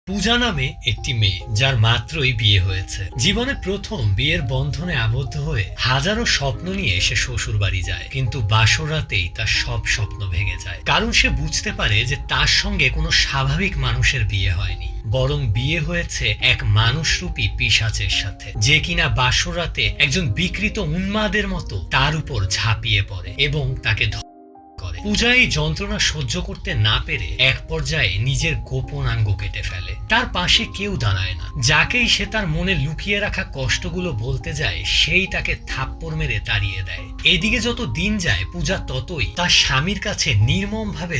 পূজা নামে একটি মেয়ে যার মাত্রই বিয়ে হয়েছে। জীবনে প্রথম বিয়ের বন্ধনে আবদ্ধ হয়ে হাজারো স্বপ্ন নিয়ে সে শ্বশুর বাড়ি যায়, কিন্তু বাসর রাতেই তার সব স্বপ্ন ভেঙে যায়। কারণ সে বুঝতে পারে যে তার সঙ্গে কোনো স্বাভাবিক মানুষের বিয়ে হয়নি, বরং বিয়ে হয়েছে এক মানুষরূপী পিশাচের সাথে, যে কিনা বাসর রাতে একজন বিকৃত উন্মাদের মতো তার উপর ঝাঁপিয়ে পড়ে এবং তাকে করে। পূজা এই যন্ত্রণা সহ্য করতে না পেরে এক পর্যায়ে নিজের গোপন আঙ্গ কেটে ফেলে। তার পাশে কেউ দাঁড়ায় না। যাকেই সে তার মনে লুকিয়ে রাখা কষ্টগুলো বলতে যায়, সেই তাকে থাপ্পড় মেরে তাড়িয়ে দেয়। এদিকে যত দিন যায়, পূজা ততই তার স্বামীর কাছে নির্মম ভাবে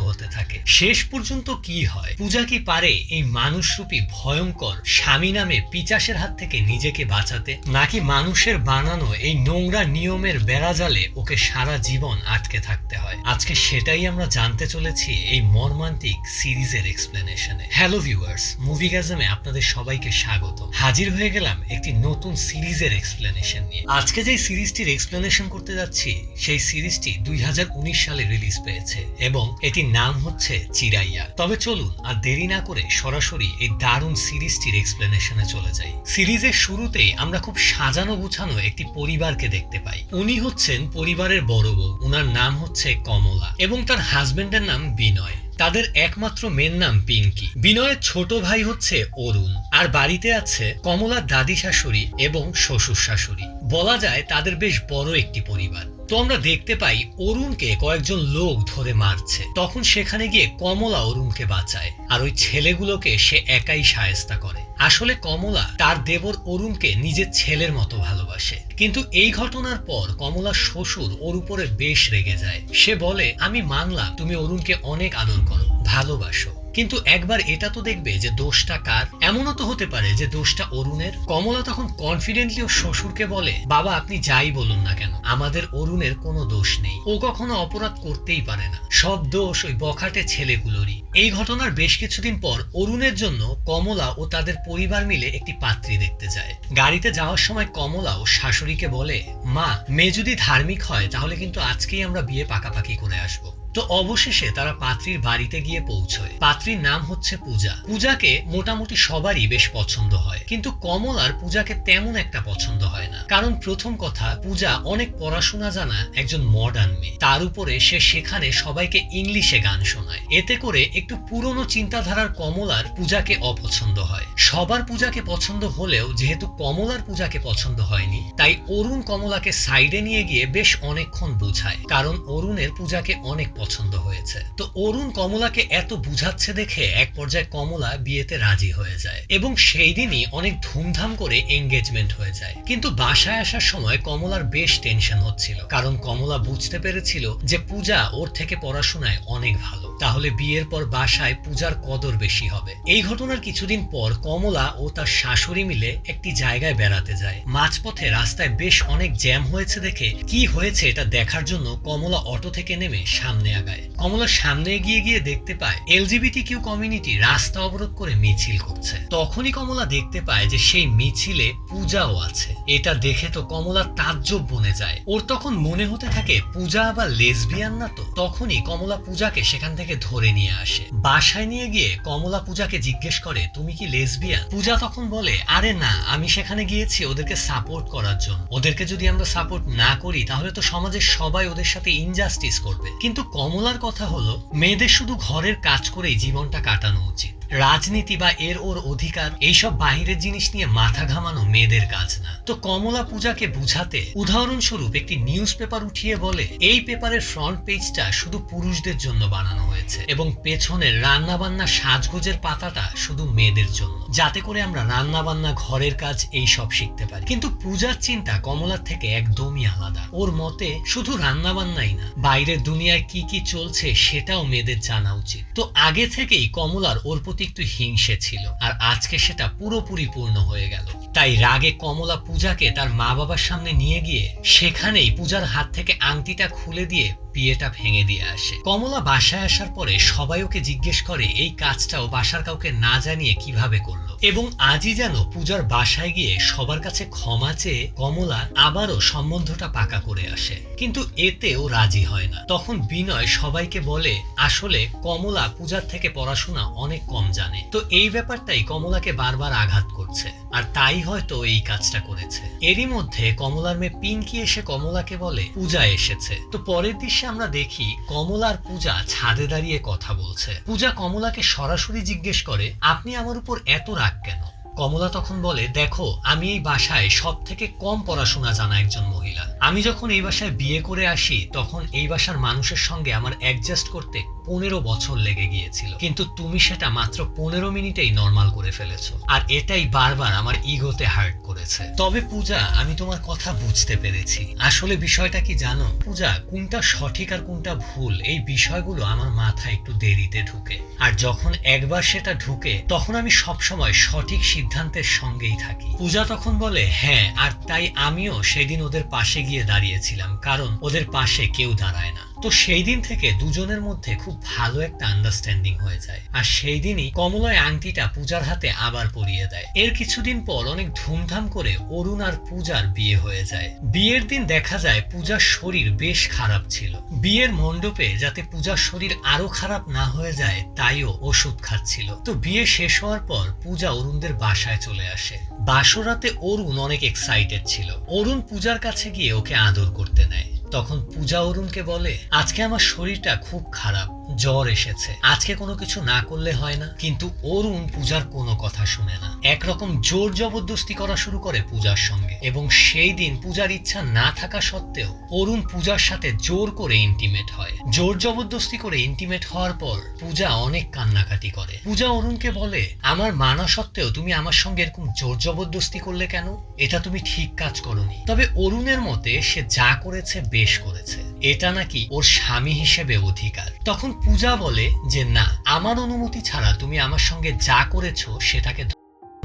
হতে থাকে। শেষ পর্যন্ত কি হয়? পূজা কি পারে এই মানুষরূপী ভয়ঙ্কর স্বামী নামে পিশাচের হাত থেকে নিজেকে বাঁচাতে, নাকি মানুষের বানানো এই নোংরা নিয়মের বেড়াজালে ওকে সারা জীবন আটকে থাকতে হয়? আজকে সেটাই আমরা জানতে চলেছি এই মর্মান্তিক সিরিজের এক্সপ্লেনেশনে। হ্যালো ভিউয়ার্স, মুভিগাজমে আপনাদের সবাইকে স্বাগত। হাজির হয়ে গেলাম একটি নতুন সিরিজের এক্সপ্লেনেশন নিয়ে। আজকে যে সিরিজটির এক্সপ্লেনেশন করতে যাচ্ছি, সেই সিরিজটি 2019 সালে রিলিজ পেয়েছে এবং এটি নাম হচ্ছে চিরাইয়া। তবে চলুন আর দেরি না করে সরাসরি এই দারুণ সিরিজটির এক্সপ্লেনেশনে চলে যাই। সিরিজের শুরুতেই আমরা খুব সাজানো গুছানো একটি পরিবারকে দেখতে পাই। উনি হচ্ছেন পরিবারের বড় বউ। উনার নাম হচ্ছে কমলা এবং তার হাজবেন্ডের নাম বিনয়। তাদের একমাত্র মেয়ের নাম পিঙ্কি। বিনয়ের ছোট ভাই হচ্ছে অরুণ। আর বাড়িতে আছে কমলার দাদি শাশুড়ি এবং শ্বশুর শাশুড়ি। বলা যায় তাদের বেশ বড় একটি পরিবার। তো আমরা দেখতে পাই অরুণকে কয়েকজন লোক ধরে মারছে। তখন সেখানে গিয়ে কমলা অরুণকে বাঁচায়, আর ওই ছেলেগুলোকে সে একাই শায়েস্তা করে। আসলে কমলা তার দেবর অরুণকে নিজের ছেলের মতো ভালোবাসে, কিন্তু এই ঘটনার পর কমলার শ্বশুর ওর উপরে বেশ রেগে যায়। সে বলে, আমি মানলাম তুমি অরুণকে অনেক আদর করো, ভালোবাসো, কিন্তু একবার এটা তো দেখবে যে দোষটা কার। এমনও তো হতে পারে যে দোষটা অরুণের। কমলা তখন কনফিডেন্টলি ওর শ্বশুরকে বলে, বাবা আপনি যাই বলুন না কেন, আমাদের অরুণের কোনো দোষ নেই, ও কখনো অপরাধ করতেই পারে না, সব দোষ ওই বখাটে ছেলেগুলোরই। এই ঘটনার বেশ কিছুদিন পর অরুণের জন্য কমলা ও তাদের পরিবার মিলে একটি পাত্রী দেখতে যায়। গাড়িতে যাওয়ার সময় কমলা ও শাশুড়িকে বলে, মা, মেয়ে যদি ধার্মিক হয় তাহলে কিন্তু আজকেই আমরা বিয়ে পাকাপাকি করে আসবো। তো অবশেষে তারা পাত্রীর বাড়িতে গিয়ে পৌঁছয়। পাত্রীর নাম হচ্ছে পূজা। পূজাকে মোটামুটি সবারই বেশ পছন্দ হয়, কিন্তু কমলার পূজাকে তেমন একটা পছন্দ হয় না। কারণ প্রথম কথা, পূজা অনেক পড়াশোনা জানা একজন মডার্ন মেয়ে, তার উপরে সে সেখানে সবাইকে ইংলিশে গান শোনায়। এতে করে একটু পুরনো চিন্তাধারার কমলার পূজাকে অপছন্দ হয়। সবার পূজাকে পছন্দ হলেও যেহেতু কমলার পূজাকে পছন্দ হয়নি, তাই অরুণ কমলাকে সাইডে নিয়ে গিয়ে বেশ অনেকক্ষণ বোঝায়, কারণ অরুণের পূজাকে অনেক পছন্দ হয়েছে। তো অরুণ কমলাকে এত বুঝাচ্ছে দেখে এক পর্যায়ে কমলা বিয়েতে রাজি হয়ে যায় এবং সেই দিনই অনেক ধুমধাম করে এঙ্গেজমেন্ট হয়ে যায়। কিন্তু বাসায় আসার সময় কমলার বেশ টেনশন হচ্ছিল, কারণ কমলা বুঝতে পেরেছিল যে পূজা ওর থেকে পড়াশোনায় অনেক ভালো, তাহলে বিয়ের পর বাসায় পূজার কদর বেশি হবে। এই ঘটনার কিছুদিন পর কমলা ও তার শাশুড়ি মিলে একটি জায়গায় বেড়াতে যায়। মাঝপথে রাস্তায় বেশ অনেক জ্যাম হয়েছে দেখে কি হয়েছে এটা দেখার জন্য কমলা অটো থেকে নেমে সামনে আগায়। কমলা সামনে এগিয়ে গিয়ে দেখতে পায় এলজিবিটি কিউ কমিউনিটি রাস্তা অবরোধ করে মিছিল করছে। তখনই কমলা দেখতে পায় যে সেই মিছিলে পূজাও আছে। এটা দেখে তো কমলা তাজ্জব বনে যায়। ওর তখন মনে হতে থাকে পূজা আবার লেসবিয়ান না তো। তখনই কমলা পূজাকে সেখান থেকে ধরে নিয়ে আসে। বাসায় নিয়ে গিয়ে কমলা পূজাকে জিজ্ঞেস করে, তুমি কি লেসবিয়ান? পূজা তখন বলে, আরে না, আমি সেখানে গিয়েছি ওদেরকে সাপোর্ট করার জন্য। ওদেরকে যদি আমরা সাপোর্ট না করি তাহলে তো সমাজের সবাই ওদের সাথে ইনজাস্টিস করবে। কিন্তু কমলার কথা হলো, মেয়েদের শুধু ঘরের কাজ করেই জীবনটা কাটানো উচিত। রাজনীতি বা এর ওর অধিকার এইসব বাহিরের জিনিস নিয়ে মাথা ঘামানো মেয়েদের কাজ না। তো কমলা পূজাকে বুঝাতে উদাহরণস্বরূপ একটি নিউজ পেপার উঠিয়ে বলে, এই পেপারের ফ্রন্ট পেজটা শুধু পুরুষদের জন্য বানানো হয়েছে এবং পেছনের রান্না বান্না সাজগোজের পাতাটা শুধু মেয়েদের জন্য, যাতে করে আমরা রান্না বান্না, ঘরের কাজ এই সব শিখতে পারি। কিন্তু পূজার চিন্তা কমলার থেকে একদমই আলাদা। ওর মতে শুধু রান্না বান্নাই না, বাইরের দুনিয়ায় কি কি চলছে সেটাও মেয়েদের জানা উচিত। তো আগে থেকেই কমলার ওর প্রতি একটু হিংসে ছিল, আর আজকে সেটা পুরোপুরি পূর্ণ হয়ে গেল। তাই রাগে কমলা পূজাকে তার মা বাবার সামনে নিয়ে গিয়ে সেখানেই পূজার হাত থেকে আংটিটা খুলে দিয়ে বিয়েটা ভেঙে দিয়ে আসে। কমলা বাসায় আসার পরে সবাই ওকে জিজ্ঞেস করে এই কাজটাও বাসার কাউকে না জানিয়ে কিভাবে করলো, এবং আজই যেন পূজার বাসায় গিয়ে সবার কাছে ক্ষমা চেয়ে কমলা আবারও সম্বন্ধটা পাকা করে আসে। কিন্তু এতেও রাজি হয় না। তখন বিনয় সবাইকে বলে আসলে কমলা পূজার থেকে পড়াশোনা অনেক কম জানে, তো এই ব্যাপারটাই কমলাকে বারবার আঘাত করছে, আর তাই হয়তো এই কাজটা করেছে। এরই মধ্যে কমলার মেয়ে পিঙ্কি এসে কমলাকে বলে পূজা এসেছে। তো পরের দৃশ্যে আমরা দেখি কমলা আর পূজা ছাদে দাঁড়িয়ে কথা বলছে। পূজা কমলাকে সরাসরি জিজ্ঞেস করে আপনি আমার উপর এত রাগ কেন? কমলা তখন বলে দেখো, আমি এই বাসায় সব থেকে কম পড়াশোনা জানা একজন মহিলা। আমি যখন এই বাসায় বিয়ে করে আসি তখন এই বাসার মানুষের সঙ্গে আমার অ্যাডজাস্ট করতে 15 বছর লেগে গিয়েছিল, কিন্তু তুমি সেটা মাত্র 15 মিনিটেই নর্মাল করে ফেলেছো, আর এটাই বারবার আমার ইগোতে হার্ট করেছে। তবে পূজা, আমি তোমার কথা বুঝতে পেরেছি। আসলে বিষয়টা কি জানো পূজা, কোনটা সঠিক আর কোনটা ভুল এই বিষয়গুলো আমার মাথায় একটু দেরিতে ঢুকে, আর যখন একবার সেটা ঢুকে তখন আমি সবসময় সঠিক সিদ্ধান্তের সঙ্গেই থাকি। পূজা তখন বলে হ্যাঁ, আর তাই আমিও সেদিন ওদের পাশে গিয়ে দাঁড়িয়েছিলাম, কারণ ওদের পাশে কেউ দাঁড়ায় না। তো সেই দিন থেকে দুজনের মধ্যে খুব ভালো একটা আন্ডারস্ট্যান্ডিং হয়ে যায়, আর সেই দিনই কমলয় আংটিটা পূজার হাতে আবার পরিয়ে দেয়। এর কিছুদিন পর অনেক ধুমধাম করে অরুণ আর পূজার বিয়ে হয়ে যায়। বিয়ের দিন দেখা যায় পূজার শরীর বেশ খারাপ ছিল। বিয়ের মণ্ডপে যাতে পূজার শরীর আরো খারাপ না হয়ে যায় তাইও ওষুধ খাচ্ছিল। তো বিয়ে শেষ হওয়ার পর পূজা অরুণদের বাসায় চলে আসে। বাসরাতে অরুণ অনেক এক্সাইটেড ছিল। অরুণ পূজার কাছে গিয়ে ওকে আদর করতে নেয়। তখন পূজা অরুণকে বলে আজকে আমার শরীরটা খুব খারাপ, জ্বর এসেছে, আজকে কোনো কিছু না করলে হয় না। কিন্তু অরুণ পূজার কোনো কথা শুনে না, একরকম জোর জবরদস্তি করা শুরু করে পূজার সঙ্গে, এবং সেই দিন পূজার ইচ্ছা না থাকা সত্ত্বেও অরুণ পূজার সাথে জোর করে ইন্টিমেট হয়। জোর জবরদস্তি করে ইন্টিমেট হওয়ার পর পূজা অনেক কান্নাকাটি করে। পূজা অরুণকে বলে আমার মানা সত্ত্বেও তুমি আমার সঙ্গে এরকম জোর জবরদস্তি করলে কেন? এটা তুমি ঠিক কাজ করোনি। তবে অরুণের মতে সে যা করেছে বেশ করেছে, এটা নাকি ওর স্বামী হিসেবে অধিকার। তখন পূজা বলে যে না, আমার অনুমতি ছাড়া তুমি আমার সঙ্গে যা করেছো সেটাকে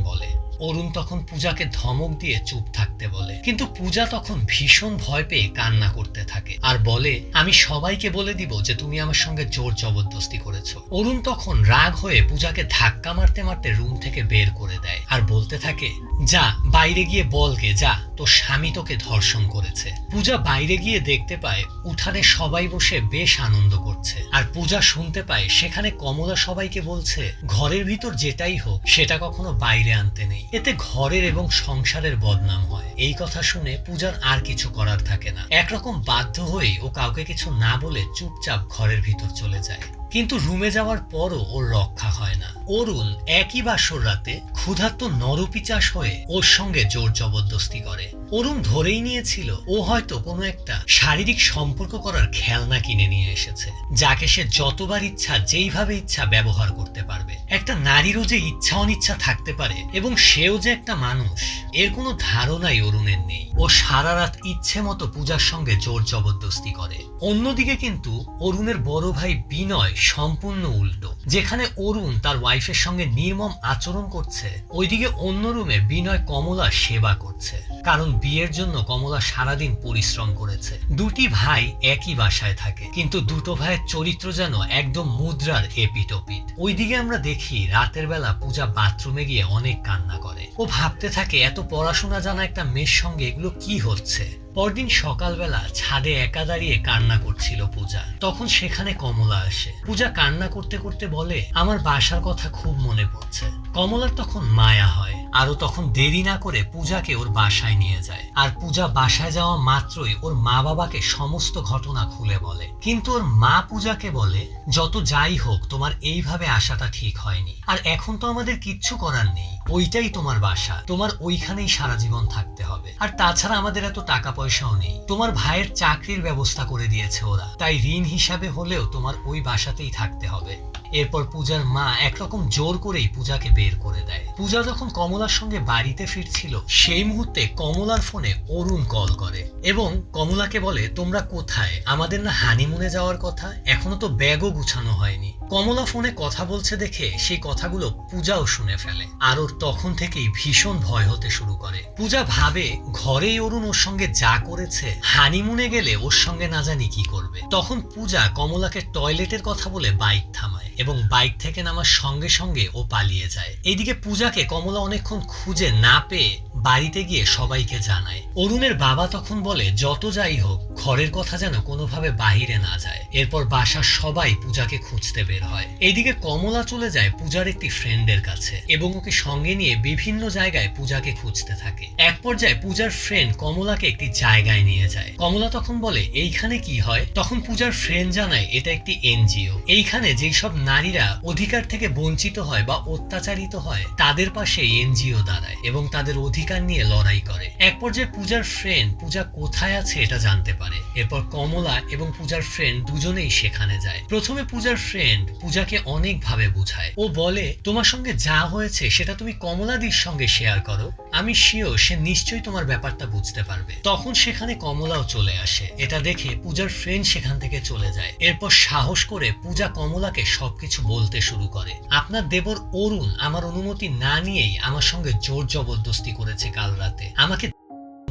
বলে। অরুণ তখন পূজাকে ধমক দিয়ে চুপ থাকতে বলে, কিন্তু পূজা তখন ভীষণ ভয় পেয়ে কান্না করতে থাকে আর বলে আমি সবাইকে বলে দিব যে তুমি আমার সঙ্গে জোর জবরদস্তি করেছো। অরুণ তখন রাগ হয়ে পূজাকে ধাক্কা মারতে মারতে রুম থেকে বের করে দেয় আর বলতে থাকে যা বাইরে গিয়ে বলকে, যা তোর স্বামী তোকে ধর্ষণ করেছে। পূজা বাইরে গিয়ে দেখতে পায় উঠানে সবাই বসে বেশ আনন্দ করছে, আর পূজা শুনতে পায় সেখানে কমলা সবাইকে বলছে ঘরের ভিতর যেটাই হোক সেটা কখনো বাইরে আনতে নেই, এতে ঘরের এবং সংসারের বদনাম হয়। এই কথা শুনে পূজার আর কিছু করার থাকে না, একরকম বাধ্য হয়ে ও কাউকে কিছু না বলে চুপচাপ ঘরের ভিতর চলে যায়। কিন্তু রুমে যাওয়ার পরও ওর রক্ষা হয় না। অরুণ একই বাসর রাতে ক্ষুধার্ত নরপিচাস হয়ে ওর সঙ্গে জোর জবরদস্তি করে। অরুণ ধরেই নিয়েছিল ও হয়তো কোনো একটা শারীরিক সম্পর্ক করার খেলনা কিনে নিয়ে এসেছে, যাকে সে যতবার ইচ্ছা যেইভাবে ইচ্ছা ব্যবহার করতে পারবে। একটা নারীরও যে ইচ্ছা অনিচ্ছা থাকতে পারে এবং সেও যে একটা মানুষ, এর কোনো ধারণাই অরুণের নেই। ও সারা রাত ইচ্ছে মতো পূজার সঙ্গে জোর জবরদস্তি করে। অন্যদিকে কিন্তু অরুণের বড় ভাই বিনয় সম্পূর্ণ উল্টো। যেখানে অরুণ তার ওয়াইফের সঙ্গে নির্মম আচরণ করছে, ওইদিকে অন্য রুমে বিনয় কমলার সেবা করছে, কারণ বিয়ের জন্য কমলা সারাদিন পরিশ্রম করেছে। দুটি ভাই একই বাসায় থাকে, কিন্তু দুটো ভাইয়ের চরিত্র যেন একদম মুদ্রার এপিট ওপিট। ওইদিকে আমরা দেখি রাতের বেলা পূজা বাথরুমে গিয়ে অনেক কান্না করে। ও ভাবতে থাকে এত পড়াশোনা জানা একটা মেয়ের সঙ্গে এগুলো কি হচ্ছে। পরদিন সকালবেলা ছাদে একা দাঁড়িয়ে কান্না করছিল পূজা। তখন সেখানে কমলা আসে। পূজা কান্না করতে করতে বলে আমার বাসার কথা খুব মনে পড়ছে। কমলার তখন মায়া হয়, আরো তখন দেরি না করে পূজাকে ওর বাসায় নিয়ে যায়। আর পূজা বাসায় যাওয়া মাত্রই ওর মা বাবাকে সমস্ত ঘটনা খুলে বলে। কিন্তু ওর মা পূজাকে বলে যত যাই হোক তোমার এইভাবে আসাটা ঠিক হয়নি, আর এখন তো আমাদের কিচ্ছু করার নেই, ওইটাই তোমার বাসা, তোমার ওইখানেই সারা জীবন থাকতে হবে। আর তাছাড়া আমাদের এত টাকা পয়সাও নেই, তোমার ভাইয়ের চাকরির ব্যবস্থা করে দিয়েছে ওরা, তাই ঋণ হিসাবে হলেও তোমার ওই বাসাতেই থাকতে হবে। এরপর পূজার মা একরকম জোর করেই পূজাকে বের করে দেয়। পূজা যখন কমলার সঙ্গে বাড়িতে ফিরছিল সেই মুহূর্তে কমলার ফোনে অরুণ কল করে এবং কমলাকে বলে, তোমরা কোথায়? আমাদের না হানিমুনে যাওয়ার কথা, এখনো তো ব্যাগও গুছানো হয়নি। কমলা ফোনে কথা বলছে দেখে সেই কথাগুলো পূজাও শুনে ফেলে আর ওর তখন থেকেই ভীষণ ভয় হতে শুরু করে। পূজা ভাবে ঘরেই অরুণ ওর সঙ্গে যা করেছে, হানিমুনে গেলে ওর সঙ্গে না জানি কি করবে। তখন পূজা কমলাকে টয়লেটের কথা বলে বাইক থামায় এবং বাইক থেকে নামার সঙ্গে সঙ্গে ও পালিয়ে যায়। এইদিকে পূজাকে কমলা অনেকক্ষণ খুঁজে না পেয়ে বাড়িতে গিয়ে সবাইকে জানায়। অরুণের বাবা তখন বলে, যত যাই হোক ঘরের কথা যেন কোনোভাবে বাহিরে না যায়। এরপর বাসার সবাই পূজাকে খুঁজতে বের হয়। এইদিকে কমলা চলে যায় পূজার একটি ফ্রেন্ডের কাছে এবং ওকে সঙ্গে নিয়ে বিভিন্ন জায়গায় পূজাকে খুঁজতে থাকে। এক পর্যায়ে পূজার ফ্রেন্ড কমলাকে একটি জায়গায় নিয়ে যায়। কমলা তখন বলে, এইখানে কি হয়? তখন পূজার ফ্রেন্ড জানায় এটা একটি এনজিও। এইখানে যেই সব নারীরা অধিকার থেকে বঞ্চিত হয় বা অত্যাচারিত হয় তাদের পাশে এনজিও দাঁড়ায় এবং তাদের অধিকার নিয়ে লড়াই করে। এক পর্যায়ে পূজার ফ্রেন্ড পূজা কোথায় আছে এটা জানতে পারে। এরপর কমলা এবং পূজার ফ্রেন্ড দুজনেই সেখানে যায়। প্রথমে পূজার ফ্রেন্ড পূজাকে অনেকভাবে বুঝায়। ও বলে, তোমার সঙ্গে যা হয়েছে সেটা তুমি কমলাদির সঙ্গে শেয়ার করো, আমি শিওর সে নিশ্চয়ই তোমার ব্যাপারটা বুঝতে পারবে। তখন সেখানে কমলাও চলে আসে। এটা দেখে পূজার ফ্রেন্ড সেখান থেকে চলে যায়। এরপর সাহস করে পূজা কমলাকে সবকিছু বলতে শুরু করে। আপনার দেবর অরুণ আমার অনুমতি না নিয়েই আমার সঙ্গে জোর জবরদস্তি করেছে কাল রাতে, আমাকে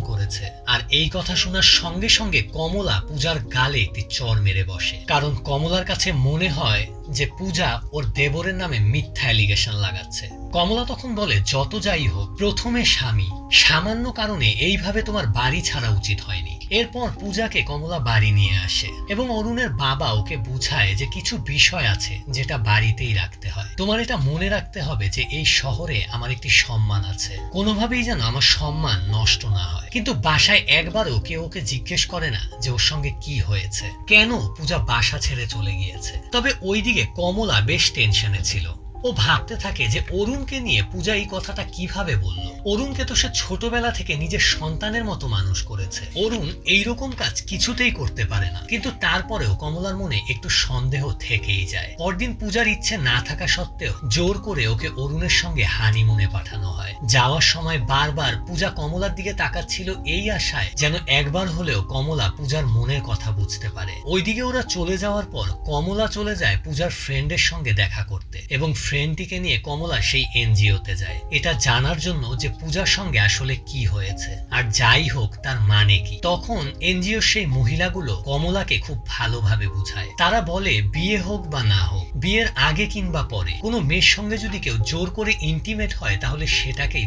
করেছে। আর এই কথা শোনার সঙ্গে সঙ্গে কমলা পূজার গালে একটি চড় মেরে বসে, কারণ কমলার কাছে মনে হয় যে পূজা ওর দেবরের নামে মিথ্যা অ্যালিগেশন লাগাচ্ছে। কমলা তখন বলে, যত যাই হোক প্রথমে স্বামী, সামান্য কারণে এইভাবে তোমার বাড়ি ছাড়া উচিত হয়নি। এরপর পূজাকে কমলা বাড়ি নিয়ে আসে এবং অরুণের বাবা ওকে বুঝায় যে কিছু বিষয় আছে যেটা বাড়িতেই রাখতে হয়। তোমার এটা মনে রাখতে হবে যে এই শহরে আমার একটি সম্মান আছে, কোনোভাবেই যেন আমার সম্মান নষ্ট না হয়। কিন্তু বাসায় একবারও কেউ ওকে জিজ্ঞেস করে না যে ওর সঙ্গে কি হয়েছে, কেন পূজা বাসা ছেড়ে চলে গিয়েছে। তবে ওইদিকে কমলা বেশ টেনশনে ছিল। ও ভাবতে থাকে যে অরুণকে নিয়ে পূজা এই কথাটা কিভাবে বলল। অরুণকে তো সে ছোটবেলা থেকে নিজের সন্তানের মতো মানুষ করেছে, অরুণ এইরকম কাজ কিছুতেই করতে পারে না। কিন্তু তারপরেও কমলার মনে একটু সন্দেহ থেকেই যায়। পরদিন পূজার ইচ্ছে না থাকা সত্ত্বেও জোর করে ওকে অরুণের সঙ্গে হানিমুনে পাঠানো হয়। যাওয়ার সময় বারবার পূজা কমলার দিকে তাকাচ্ছিল এই আশায় যেন একবার হলেও কমলা পূজার মনের কথা বুঝতে পারে। ওইদিকে ওরা চলে যাওয়ার পর কমলা চলে যায় পূজার ফ্রেন্ডের সঙ্গে দেখা করতে এবং ফ্রেন্ডটিকে নিয়ে কমলা সেই এনজিওতে যায় এটা জানার জন্য যে পূজার সঙ্গে আসলে কি হয়েছে আর যাই হোক তার মানে কি। তখন এনজিও সেই মহিলাগুলো কমলাকে খুব ভালোভাবে বুঝায়। তারা বলে, বিয়ে হোক বা না হোক, বিয়ের আগে কিংবা পরে কোনো মেয়ের সঙ্গে যদি কেউ জোর করে ইন্টিমেট হয় তাহলে সেটাকেই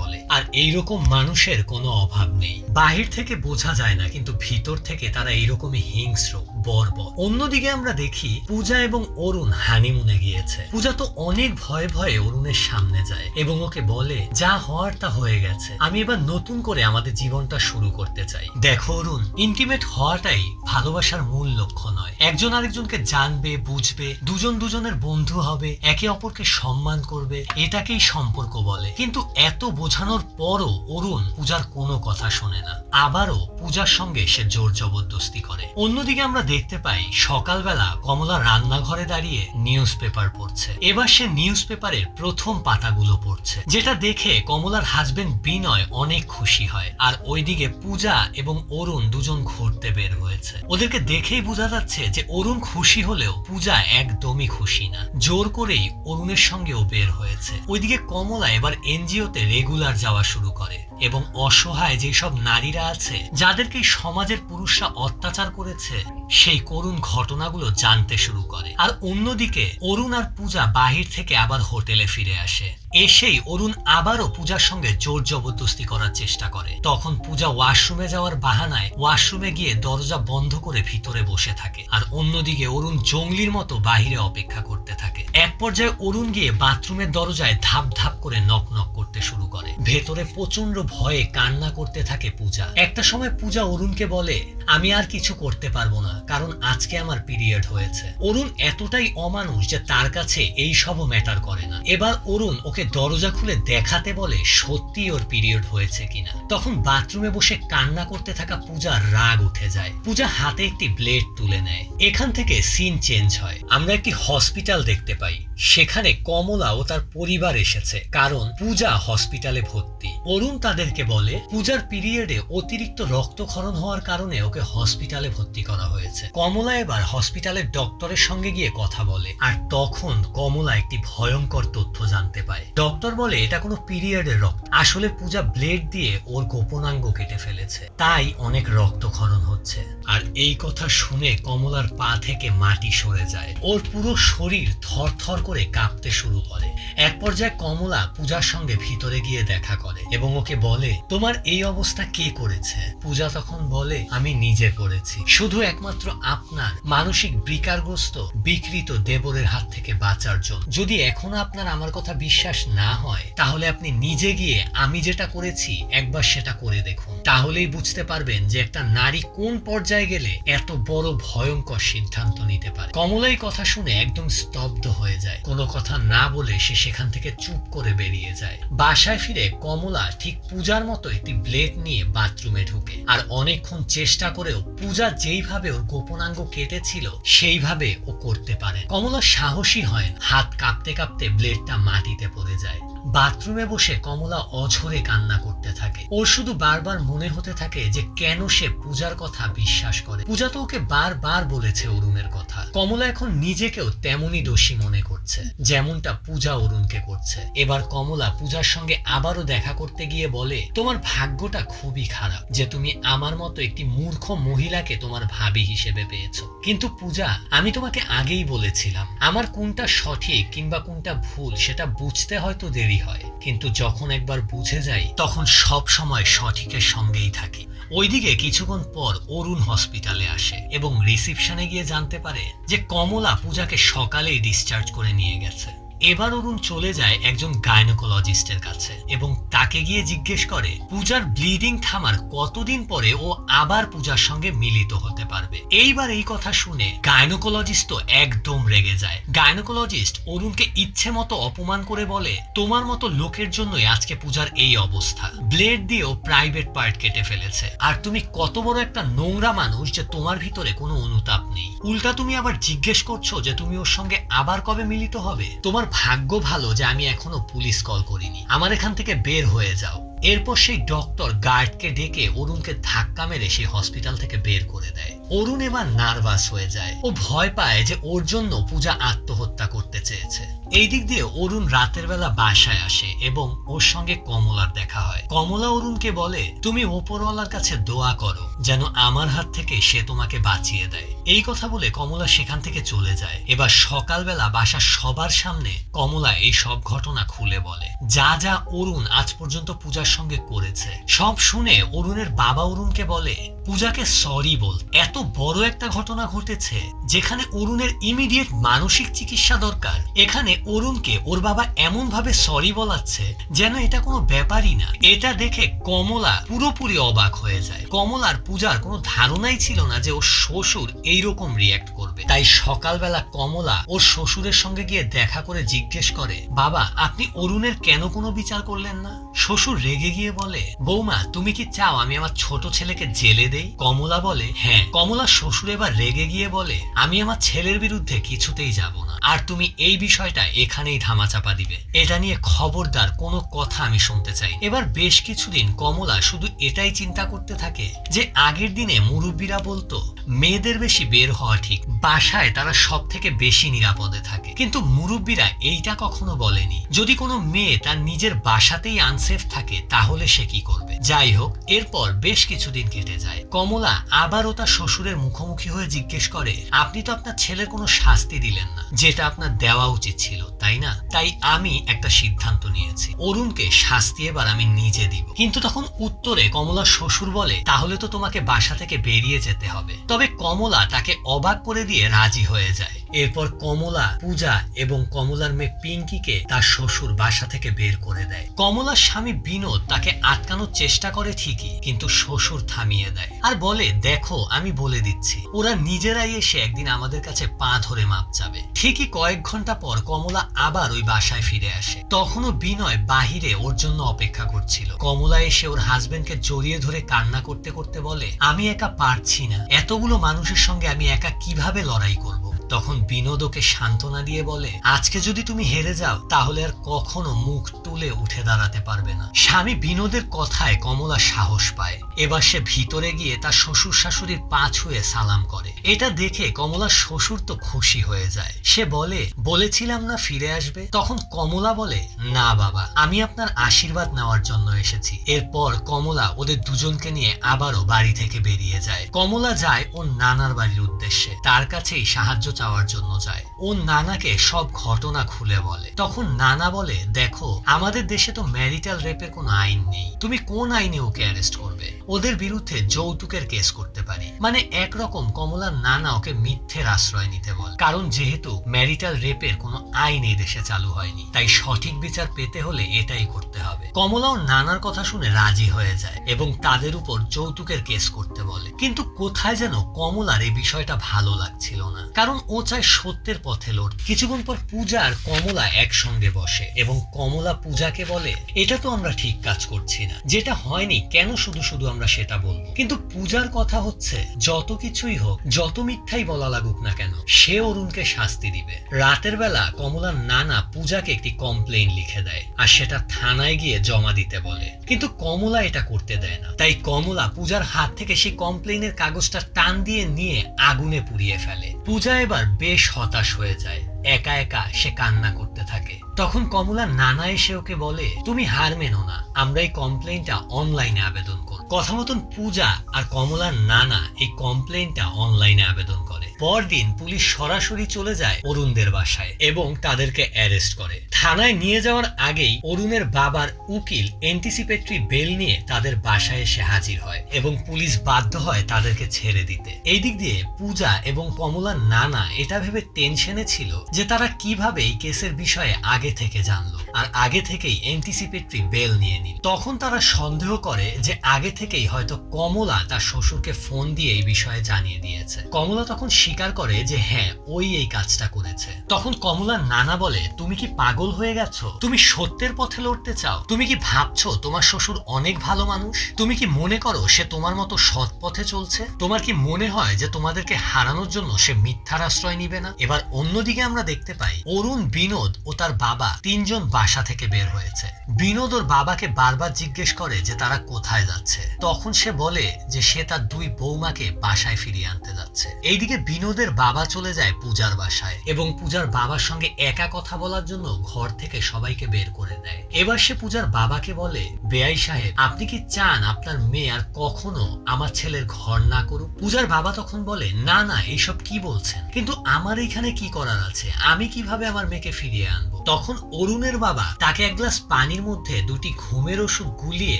বলে। আর এইরকম মানুষের কোনো অভাব নেই, বাহির থেকে বোঝা যায় না কিন্তু ভিতর থেকে তারা এইরকমই হিংস্র বর্বর। অন্যদিকে আমরা দেখি পূজা এবং অরুণ হানিমুনে গিয়েছে। পূজা তো অনেক ভয়ে ভয়ে অরুণের সামনে যায় এবং ওকে বলে, যা হওয়ার তা হয়ে গেছে, আমি এবার নতুন করে আমাদের জীবনটা শুরু করতে চাই। দেখো অরুণ, ইন্টিমেট হওয়াটাই ভালোবাসার মূল লক্ষ্য নয়। একজন আরেকজনকে জানবে, বুঝবে, দুজন দুজনের বন্ধু হবে, একে অপরকে সম্মান করবে, এটাকেই সম্পর্ক বলে। কিন্তু এত বোঝানোর পরও অরুণ পূজার কোনো কথা শোনে না, আবারও পূজার সঙ্গে সে জোর জবরদস্তি করে। অন্যদিকে আমরা দেখতে পাই সকালবেলা কমলা রান্নাঘরে দাঁড়িয়ে নিউজ পেপার পড়ছে। এবার সে নিউজ পেপারের প্রথম পাতাগুলো পড়ছে, যেটা দেখে কমলার হাজবেন্ড বিনয় অনেক খুশি হয়। আর ওইদিকে পূজা এবং অরুণ দুজন ঘুরতে বের হয়েছে। ওদেরকে দেখেই বোঝা যাচ্ছে যে অরুণ খুশি হলেও পূজা একদমই খুশি না, জোর করেই অরুণের সঙ্গেও বের হয়েছে। ওইদিকে কমলা এবার এনজিওতে রেগুলার যাওয়া শুরু করে এবং অসহায় যেসব নারীরা আছে যাদেরকে সমাজের পুরুষরা অত্যাচার করেছে সেই করুণ ঘটনাগুলো জানতে শুরু করে। আর অন্যদিকে অরুণ আর পূজা বাহির থেকে আবার হোটেলে ফিরে আসে। এসেই অরুণ আবারও পূজার সঙ্গে জোর জবরদস্তি করার চেষ্টা করে। তখন পূজা ওয়াশরুমে যাওয়ার বাহানায় ওয়াশরুমে গিয়ে দরজা বন্ধ করে ভিতরে বসে থাকে। আর অন্যদিকে অরুণ জঙ্গলির মতো বাহিরে অপেক্ষা করতে থাকে। এক পর্যায়ে অরুণ গিয়ে বাথরুমের দরজায় ধাপ ধাপ করে নক নক করতে শুরু করে। ভেতরে প্রচন্ড ভয়ে কান্না করতে থাকে পূজা। একটা সময় পূজা অরুণকে বলে, আমি আর কিছু করতে পারবো না, কারণ আজকে আমার পিরিয়ড হয়েছে। অরুণ এতটাই অমানুষ যে তার কাছে এই সবও ম্যাটার করে না। এবার অরুণ ওকে দরজা খুলে দেখাতে বলে সত্যি ওর পিরিয়ড হয়েছে কিনা। তখন বাথরুমে বসে কান্না করতে থাকা পূজার রাগ উঠে যায়। পূজা হাতে একটি ব্লেড তুলে নেয়। এখান থেকে সিন চেঞ্জ হয়। আমরা একটি হসপিটাল দেখতে পাই। সেখানে কমলা ও তার পরিবার এসেছে, কারণ পূজা হসপিটালে ভর্তি। অরুণ তাদেরকে বলে পূজার পিরিয়ডে অতিরিক্ত রক্তক্ষরণ হওয়ার কারণে ওকে হসপিটালে ভর্তি করা হয়েছে। কমলা এবার হসপিটালের ডক্টরের সঙ্গে গিয়ে কথা বলে, আর তখন কমলা একটি ভয়ঙ্কর তথ্য জানতে পায়। ডক্টর বলে এটা কোনো পিরিয়ডের রক্ত, আসলে পূজা ব্লেড দিয়ে ওর গোপনাঙ্গ কেটে ফেলেছে, তাই অনেক রক্তক্ষরণ হচ্ছে। আর এই কথা শুনে কমলার পা থেকে মাটি সরে যায়। ওর পুরো শরীর থরথর করে কাঁপতে শুরু করে। এক পর্যায়ে কমলা পূজার সঙ্গে ভিতরে গিয়ে দেখা করে এবং ওকে বলে, তোমার এই অবস্থা কে করেছে? পূজা তখন বলে, আমি নিজে করেছি, শুধু একমাত্র আপনার মানসিক বিকারগ্রস্ত বিকৃত দেবরের হাত থেকে বাঁচার জন্য। যদি এখনো আপনার আমার কথা বিশ্বাস না হয়, তাহলে আপনি নিজে গিয়ে আমি যেটা করেছি একবার সেটা করে দেখুন, তাহলেই বুঝতে পারবেন যে একটা নারী কোন পর্যায়ে গেলে এত বড় ভয়ঙ্কর সিদ্ধান্ত নিতে পারে। কমলা এই কথা শুনে একদম স্তব্ধ হয়ে যায়। কোনো কথা না বলে সে সেখান থেকে চুপ করে বেরিয়ে যায়। বাসায় ফিরে কমলা ঠিক পূজার মতো একটি ব্লেড নিয়ে বাথরুমে ঢুকে, আর অনেকক্ষণ চেষ্টা করেও পূজা যেইভাবে ওর গোপনাঙ্গ কেটেছিল সেইভাবে ও করতে পারে। কমলা সাহসী হয়, হাত কাঁপতে কাঁপতে ব্লেডটা মাটিতে পড়ে যায়। বাথরুমে বসে কমলা অঝরে কান্না করতে থাকে। ওর শুধু বারবার মনে হতে থাকে যে কেন সে পূজার কথা বিশ্বাস করে। পূজা তো ওকে বারবার বলেছে অরুণের কথা। কমলা এখন নিজেকেও তেমনই দোষী মনে করছে যেমনটা পূজা অরুণকে করছে। এবার কমলা পূজার সঙ্গে আবারও দেখা করতে গিয়ে বলে, তোমার ভাগ্যটা খুবই খারাপ যে তুমি আমার মতো একটি মূর্খ মহিলাকে তোমার ভাবি হিসেবে পেয়েছো। কিন্তু পূজা, আমি তোমাকে আগেই বলেছিলাম আমার কোনটা সঠিক কিংবা কোনটা ভুল সেটা বুঝতে হয়তো দেরি হয়, কিন্তু যখন একবার বুঝে যাই তখন সব সময় সঠিকের সঙ্গেই থাকি। ওইদিকে কিছুক্ষণ পর অরুণ হসপিটালে আসে এবং রিসিপশনে গিয়ে জানতে পারে যে কমলা পূজাকে সকালেই ডিসচার্জ করে নিয়ে গেছে। এবার অরুণ চলে যায় একজন গাইনোকোলজিস্টের কাছে এবং তাকে গিয়ে জিজ্ঞেস করে পূজার ব্লিডিং থামার কতদিন পরে ও আবার পূজার সঙ্গে মিলিত হতে পারবে। এইবার এই কথা শুনে গাইনোকোলজিস্ট তো একদম রেগে যায়। গাইনোকোলজিস্ট অরুণকে ইচ্ছে মতো অপমান করে বলে, তোমার মতো লোকের জন্যই আজকে পূজার এই অবস্থা। ব্লেড দিয়েও প্রাইভেট পার্ট কেটে ফেলেছে, আর তুমি কত বড় একটা নোংরা মানুষ যে তোমার ভিতরে কোনো অনুতাপ নেই। উল্টা তুমি আবার জিজ্ঞেস করছো যে তুমি ওর সঙ্গে আবার কবে মিলিত হবে। তোমার ভাগ্য ভালো যে আমি এখনো পুলিশ কল করিনি, আমার এখান থেকে বের হয়ে যাও। এরপর সেই ডক্টর গার্ডকে ডেকে অরুণকে ধাক্কা মেরে সেই হসপিটাল থেকে বের করে দেয়। অরুণ এবার নার্ভাস হয়ে যায়। ও ভয় পায় যে ওর জন্য পূজা আত্মহত্যা করতে চেয়েছে। এই দিক দিয়ে অরুণ রাতের বেলা বাসায় আসে এবং ওর সঙ্গে কমলার দেখা হয়। কমলা অরুণকে বলে, তুমি ওপরওয়ালার কাছে দোয়া করো যেন আমার হাত থেকে সে তোমাকে বাঁচিয়ে দেয়। এই কথা বলে কমলা সেখান থেকে চলে যায়। এবার সকালবেলা বাসার সবার সামনে কমলা এই সব ঘটনা খুলে বলে, যা যা অরুণ আজ পর্যন্ত পূজার সঙ্গে করেছে। সব শুনে অরুণের বাবা অরুণকে বলে, পূজাকে সরি বল, এত বড় একটা ঘটনা ঘটেছে যেখানে অরুণের ইমিডিয়েট মানসিক চিকিৎসা দরকার, এখানে অরুণকে ওর বাবা এমন ভাবে সরি বলাচ্ছে যেন এটা কোনো ব্যাপারই না। এটা দেখে কমলা পুরোপুরি অবাক হয়ে যায়। কমলার পূজার কোনো ধারণাই ছিল না যে ওর শ্বশুর এইরকম রিয়্যাক্ট করবে। তাই সকালবেলা কমলা ওর শ্বশুরের সঙ্গে গিয়ে দেখা করে জিজ্ঞেস করে, বাবা আপনি অরুণের কেন কোনো বিচার করলেন না? শ্বশুর রেগে গিয়ে বলে, বৌমা তুমি কি চাও আমি আমার ছোট ছেলেকে জেলে দেই? কমলা বলে, হ্যাঁ। কমলা শ্বশুর এবার রেগে গিয়ে বলে, আমি আমার ছেলের বিরুদ্ধে কিছুতেই যাব না, আর তুমি এই বিষয়টা এখানেই ধামাচাপা দিবে। এটা নিয়ে খবরদার কোনো কথা আমি শুনতে চাই। এবার বেশ কিছুদিন কমলা শুধু এটাই চিন্তা করতে থাকে যে আগের দিনে মুরব্বীরা বলতো মেয়েদের বেশি বের হওয়া ঠিক, বাসায় তারা সব থেকে বেশি নিরাপদে থাকে, কিন্তু মুরব্বীরা এইটা কখনো বলেনি যদি কোনো মেয়ে তার নিজের বাসাতেই আনসেফ থাকে তাহলে সে কি করবে। যাই হোক, এরপর বেশ কিছুদিন কেটে যায়। কমলা আবারও তার শ্বশুরের মুখোমুখি হয়ে জিজ্ঞেস করে, আপনি তো আপনার ছেলের কোনো শাস্তি দিলেন না, যেটা আপনার দেওয়া উচিত ছিল, তাই না? তাই আমি একটা সিদ্ধান্ত নিয়েছি, অরুণকে শাস্তি এবার আমি নিজে দিব। কিন্তু তখন উত্তরে কমলার শ্বশুর বলে, তাহলে তো তোমাকে বাসা থেকে বেরিয়ে যেতে হবে। তবে কমলা তাকে অবাক করে দিয়ে রাজি হয়ে যায়। এরপর কমলা পূজা এবং কমলার মেয়ে পিঙ্কিকে তার শ্বশুর বাসা থেকে বের করে দেয়। কমলার স্বামী বিনোদ তাকে আটকানোর চেষ্টা করে ঠিকই, কিন্তু শ্বশুর থামিয়ে দেয় আর বলে, দেখো আমি বলে দিচ্ছি, ওরা নিজেরাই এসে একদিন আমাদের কাছে পা ধরে মাপ চাবে। ঠিকই কয়েক ঘন্টা পর কমলা আবার ওই বাসায় ফিরে আসে। তখনও বিনয় বাহিরে ওর জন্য অপেক্ষা করছিল। কমলা এসে ওর হাজবেন্ডকে জড়িয়ে ধরে কান্না করতে করতে বলে, আমি একা পারছি না, এতগুলো মানুষের সঙ্গে আমি একা কিভাবে লড়াই করব। তখন বিনোদ ওকে সান্ত্বনা দিয়ে বলে, আজকে যদি তুমি হেরে যাও তাহলে আর কখনো মুখ তুলে উঠে দাঁড়াতে পারবে না। স্বামী বিনোদের কথায় কমলা সাহস পায়। এবার সে ভিতরে গিয়ে তার শ্বশুর শাশুড়ির পা ছুঁয়ে সালাম করে। এটা দেখে কমলার শ্বশুর তো খুশি হয়ে যায়। সে বলে, বলেছিলাম না ফিরে আসবে। তখন কমলা বলে, না বাবা, আমি আপনার আশীর্বাদ নেওয়ার জন্য এসেছি। এরপর কমলা ওদের দুজনকে নিয়ে আবারও বাড়ি থেকে বেরিয়ে যায়। কমলা যায় ওর নানার বাড়ির উদ্দেশ্যে, তার কাছেই সাহায্য চাওয়ার জন্য যায়। ও নানাকে সব ঘটনা খুলে বলে। তখন নানা বলে, দেখো আমাদের দেশে তো ম্যারিটাল রেপের কোনো আইন নেই, তুমি কোন আইনে ওকে অ্যারেস্ট করবে? ওদের বিরুদ্ধে যৌতুকের কেস করতে পারি। মানে একরকম কমলার নানা ওকে মিথ্যের আশ্রয় নিতে বলে, কারণ যেহেতু ম্যারিটাল রেপের কোনো আইন এই দেশে চালু হয়নি, তাই সঠিক বিচার পেতে হলে এটাই করতে হবে। কমলাও নানার কথা শুনে রাজি হয়ে যায় এবং তাদের উপর যৌতুকের কেস করতে বলে। কিন্তু কোথায় যেন কমলার এই বিষয়টা ভালো লাগছিল না, কারণ ও চায় সত্যের পথে লড়। কিছুক্ষণ পর পূজা আর কমলা একসঙ্গে বসে এবং কমলা পূজাকে বলে, এটা তো আমরা ঠিক কাজ করছি না, যেটা হয়নি কেন শুধু শুধু আমরা সেটা বলবো। কিন্তু পূজার কথা হচ্ছে, যত কিছুই হোক, যত মিথ্যাই বলা লাগুক না কেন, সে অরুণকে শাস্তি দিবে। রাতের বেলা কমলার নানা পূজাকে একটি কমপ্লেইন লিখে দেয় আর সেটা থানায় গিয়ে জমা দিতে বলে, কিন্তু কমলা এটা করতে দেয় না। তাই কমলা পূজার হাত থেকে সেই কমপ্লেইনের কাগজটা টান দিয়ে নিয়ে আগুনে পুড়িয়ে ফেলে। পূজা এবার বেশ হতাশ হয়ে যায়, একা একা সে কান্না করতে থাকে। তখন কমলার নানা এসে ওকে বলে, তুমি হার মেনো না, আমরা এই কমপ্লেইনটা অনলাইনে আবেদন করব। কথা মতন পূজা আর কমলার নানা এই কমপ্লেইনটা অনলাইনে আবেদন করে। পরদিন পুলিশ সরাসরি চলে যায় অরুণদের বাসায় এবং তাদেরকে অ্যারেস্ট করে। থানায় নিয়ে যাওয়ার আগেই অরুণের বাবার উকিল অ্যান্টিসিপেটরি বেল নিয়ে তাদের বাসায় এসে হাজির হয় এবং পুলিশ বাধ্য হয় তাদেরকে ছেড়ে দিতে। এই দিক দিয়ে পূজা এবং কমলার নানা এটা ভেবে টেনশনে ছিল যে তারা কিভাবে এই কেসের বিষয়ে আগে থেকে জানলো আর আগে থেকেই অ্যান্টিসিপেটরি বেল নিয়ে নিল। তখন তারা সন্দেহ করে যে আগে থেকেই হয়তো কমলা তার শ্বশুরকে ফোন দিয়ে এই বিষয়ে জানিয়ে দিয়েছে। কমলা তখন স্বীকার করে যে হ্যাঁ, ওই এই কাজটা করেছে। তখন কমলার নানা বলে, তুমি কি পাগল হয়ে গেছো? তুমি সত্যের পথে লড়তে চাও? তুমি কি ভাবছো তোমার শ্বশুর অনেক ভালো মানুষ? তুমি কি মনে করো সে তোমার মতো সৎ পথে চলছে? তোমার কি মনে হয় যে তোমাদেরকে হারানোর জন্য সে মিথ্যার আশ্রয় নিবে না? এবার অন্যদিকে আমরা দেখতে পাই অরুণ, বিনোদ ও তার বাবা তিনজন বাসা থেকে বের হয়েছে। বিনোদ ওর বাবাকে বারবার জিজ্ঞেস করে যে তারা কোথায় যাচ্ছে। তখন সে বলে যে সে তার দুই বৌমাকে বাসায় ফিরিয়ে আনতে যাচ্ছে। এইদিকে বিনোদের বাবা চলে যায় পূজার বাসায় এবং পূজার বাবার সঙ্গে একা কথা বলার জন্য ঘর থেকে সবাইকে বের করে দেয়। এবার সে পূজার বাবাকে বলে, বেআই সাহেব, আপনি কি চান আপনার মেয়ে আর কখনো আমার ছেলের ঘর না করুক? পূজার বাবা তখন বলে, না না, এইসব কি বলছেন? কিন্তু আমার এখানে কি করার আছে? আমি কিভাবে আমার মেয়েকে ফিরিয়ে আনবো? তখন অরুণের বাবা তাকে এক গ্লাস পানির মধ্যে দুটি ঘুমের ওষুধ গুলিয়ে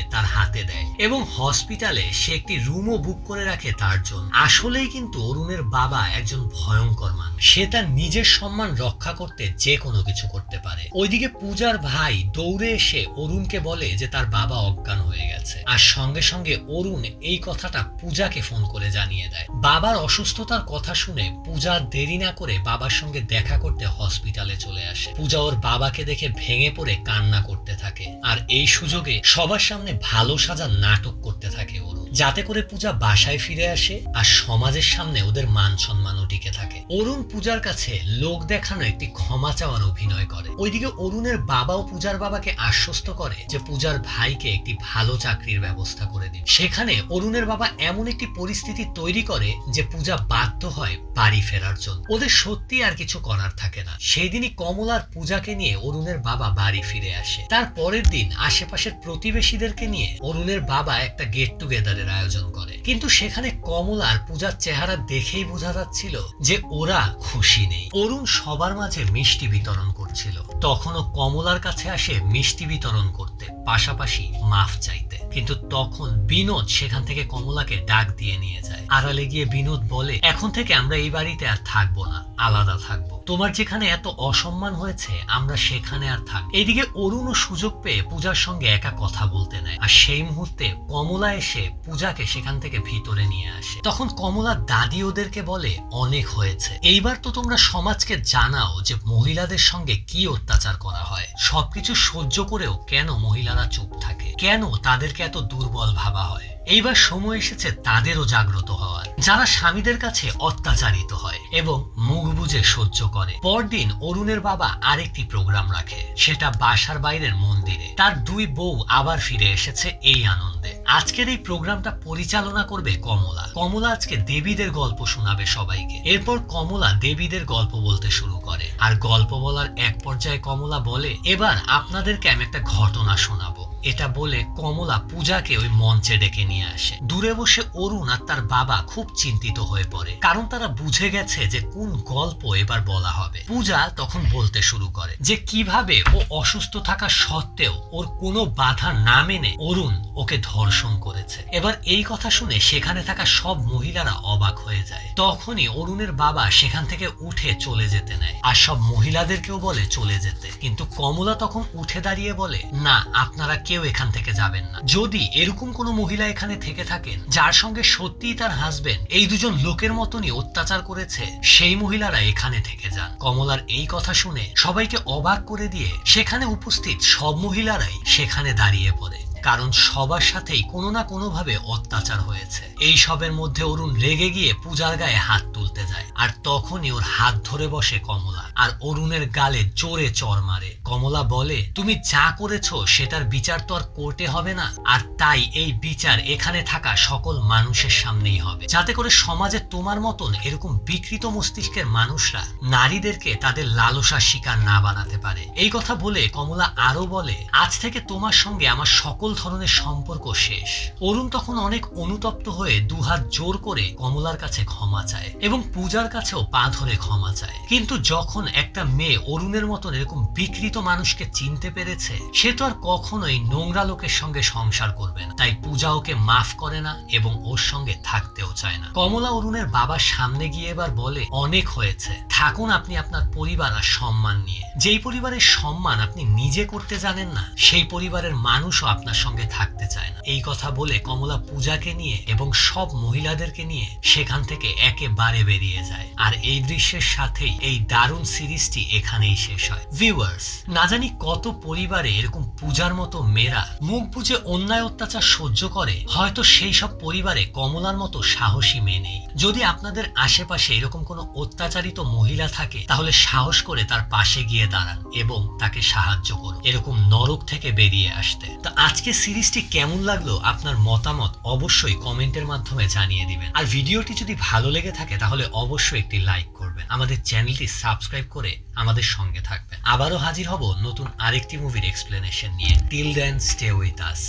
তার হাতে দেয় এবং হসপিটালে সে একটি রুমও বুক করে রাখে তার জন্য। আসলেই কিন্তু অরুণের বাবা একজন ভয়ঙ্কর মানুষ। সে তার নিজের সম্মান রক্ষা করতে যে কোনো কিছু করতে পারে। ওইদিকে পূজার ভাই দৌড়ে এসে অরুণকে বলে যে তার বাবা অজ্ঞান হয়ে গেছে আর সঙ্গে সঙ্গে অরুণ এই কথাটা পূজাকে ফোন করে জানিয়ে দেয়। বাবার অসুস্থতার কথা শুনে পূজা দেরি না করে বাবার সঙ্গে দেখা করতে হসপিটালে চলে আসে। পূজা ওর বাবাকে দেখে ভেঙে পড়ে কান্না করতে থাকে আর এই সুযোগে সবার সামনে ভালো সাজার নাটক করতে থাকে অরুণ, যাতে করে পূজা বাসায় ফিরে আসে আর সমাজের সামনে ওদের মান সম্মানও টিকে থাকে। অরুণ পূজার কাছে লোক দেখানো একটি ক্ষমা চাওয়ার অভিনয় করে। ওইদিকে অরুণের বাবাও পূজার বাবাকে আশ্বস্ত করে যে পূজার ভাইকে একটি ভালো চাকরির ব্যবস্থা করে দিন। সেখানে অরুণের বাবা এমন একটি পরিস্থিতি তৈরি করে যে পূজা বাধ্য হয় বাড়ি ফেরার জন্য। ওদের সত্যি আর কিছু করার থাকে না। সেই দিনই কমলার পূজাকে নিয়ে অরুণের বাবা বাড়ি ফিরে আসে। তার পরের দিন আশেপাশের প্রতিবেশীদেরকে নিয়ে অরুণের বাবা একটা গেট টুগেদার খাবারের আয়োজন করে। কিন্তু সেখানে কমলা আর পূজার চেহারা দেখেই বোঝা যাচ্ছিল যে ওরা খুশি নেই। অরুণ সবার মাঝে মিষ্টি বিতরণ করছিল, তখনও কমলার কাছে আসে মিষ্টি বিতরণ করতে, পাশাপাশি মাফ চাইতে। কিন্তু তখন বিনোদ সেখান থেকে কমলাকে ডাক দিয়ে নিয়ে যায়। আড়ালে গিয়ে বিনোদ বলে, এখন থেকে আমরা এই বাড়িতে আর থাকবো না, আলাদা থাকবো। তোমার যেখানে এত অসম্মান হয়েছে আমরা সেখানে আর থাকবো। এইদিকে অরুণও সুযোগ পেয়ে পূজার সঙ্গে একা কথা বলতে নেয়, আর সেই মুহূর্তে কমলা এসে পূজাকে সেখান থেকে ভিতরে নিয়ে আসে। তখন কমলার দাদি ওদেরকে বলে, অনেক হয়েছে, এইবার তো তোমরা সমাজকে জানাও যে মহিলাদের সঙ্গে কি অত্যাচার করা হয়। সবকিছু সহ্য করেও কেন মহিলারা চুপ থাকে, কেন তাদেরকে এত দুর্বল ভাবা হয়। এইবার সময় এসেছে তাদেরও জাগ্রত হওয়ার, যারা স্বামীদের কাছে অত্যাচারিত হয় এবং মুখ বুজে সহ্য করে। পরদিন অরুণের বাবা আরেকটি প্রোগ্রাম রাখে, সেটা বাসার বাইরের মন্দিরে। তার দুই বউ আবার ফিরে এসেছে এই আনন্দে। আজকের এই প্রোগ্রামটা পরিচালনা করবে কমলা। কমলা আজকে দেবীদের গল্প শোনাবে সবাইকে। এরপর কমলা দেবীদের গল্প বলতে শুরু করে, আর গল্প বলার এক পর্যায়ে কমলা বলে, এবার আপনাদেরকে আমি একটা ঘটনা শোনাবো। এটা বলে কমলা পূজাকে ওই মঞ্চে ডেকে নিয়ে আসে। দূরে বসে অরুণ আর তার বাবা খুব চিন্তিত হয়ে পড়ে, কারণ তারা বুঝে গেছে যে কোন গল্প এবার বলা হবে। পূজা তখন বলতে শুরু করে যে কিভাবে ও অসুস্থ থাকা সত্ত্বেও ওর কোনো বাধা না মেনে অরুণ ওকে ধর্ষণ করেছে। এবার এই কথা শুনে সেখানে থাকা সব মহিলারা অবাক হয়ে যায়। তখনই অরুণের বাবা সেখান থেকে উঠে চলে যেতে নেয়, আর সব মহিলাদেরকেও বলে চলে যেতে। কিন্তু কমলা তখন উঠে দাঁড়িয়ে বলে, না, আপনারা কেউ এখান থেকে যাবেন না। যদি এরকম কোনো মহিলা এখানে থেকে থাকেন যার সঙ্গে সত্যিই তার হাজবেন্ড এই দুজন লোকের মতনই অত্যাচার করেছে, সেই মহিলারা এখানে থেকে যান। কমলার এই কথা শুনে সবাইকে অবাক করে দিয়ে সেখানে উপস্থিত সব মহিলারাই সেখানে দাঁড়িয়ে পড়ে, কারণ সবার সাথেই কোনো না কোনো ভাবে অত্যাচার হয়েছে। এই সবের মধ্যে অরুণ রেগে গিয়ে পূজার গায়ে হাত তুলতে যায়, আর তখনই ওর হাত ধরে বসে কমলা, আর অরুণের গালে জোরে চড় মারে। কমলা বলে, তুমি যা করেছো সেটার বিচার তো আর কোর্টে হবে না, আর তাই এই বিচার এখানে থাকা সকল মানুষের সামনেই হবে, যাতে করে সমাজে তোমার মতন এরকম বিকৃত মস্তিষ্কের মানুষরা নারীদেরকে তাদের লালসার শিকার না বানাতে পারে। এই কথা বলে কমলা আরো বলে, আজ থেকে তোমার সঙ্গে আমার সকল ধরনের সম্পর্ক শেষ। অরুণ তখন অনেক অনুতপ্ত হয়ে দুহাত জোর করে কমলার কাছে ক্ষমা চায় এবং পূজার কাছেও পা ধরে ক্ষমা চায়। কিন্তু যখন একটা মেয়ে অরুণের মতন এরকম বিকৃত মানুষকে চিনতে পেরেছে, সে তো আর কখনোই নোংরা লোকের সঙ্গে সংসার করবে না। তাই পূজা ওকে মাফ করে না এবং ওর সঙ্গে থাকতেও চায় না। কমলা অরুণের বাবার সামনে গিয়ে এবার বলে, অনেক হয়েছে, থাকুন আপনি আপনার পরিবার আর সম্মান নিয়ে। যেই পরিবারের সম্মান আপনি নিজে করতে জানেন না, সেই পরিবারের মানুষও আপনার সঙ্গে থাকতে চায় না। এই কথা বলে কমলা পূজাকে নিয়ে এবং সব মহিলাদেরকে নিয়ে সেখান থেকে একেবারে বেরিয়ে যায়। আর এই দৃশ্যের সাথেই এই দারুণ সিরিজটি এখানেই শেষ হয়। ভিউয়ার্স, না জানি কত পরিবারে এরকম পূজার মতো মেয়েরা মুখ বুজে অন্যায় অত্যাচার সহ্য করে, হয়তো সেই সব পরিবারে কমলার মতো সাহসী মেয়ে নেই। যদি আপনাদের আশেপাশে এরকম কোনো অত্যাচারিত মহিলা থাকে, তাহলে সাহস করে তার পাশে গিয়ে দাঁড়ান এবং তাকে সাহায্য করুন এরকম নরক থেকে বেরিয়ে আসতে। তো আজকে সিরিজটি কেমন লাগলো আপনার মতামত অবশ্যই কমেন্টের মাধ্যমে জানিয়ে দিবেন। আর ভিডিওটি যদি ভালো লেগে থাকে তাহলে অবশ্যই একটি লাইক করবেন, আমাদের চ্যানেলটি সাবস্ক্রাইব করে আমাদের সঙ্গে থাকবেন। আবারও হাজির হব নতুন আরেকটি মুভির এক্সপ্লেনেশন নিয়ে। Till then stay with us.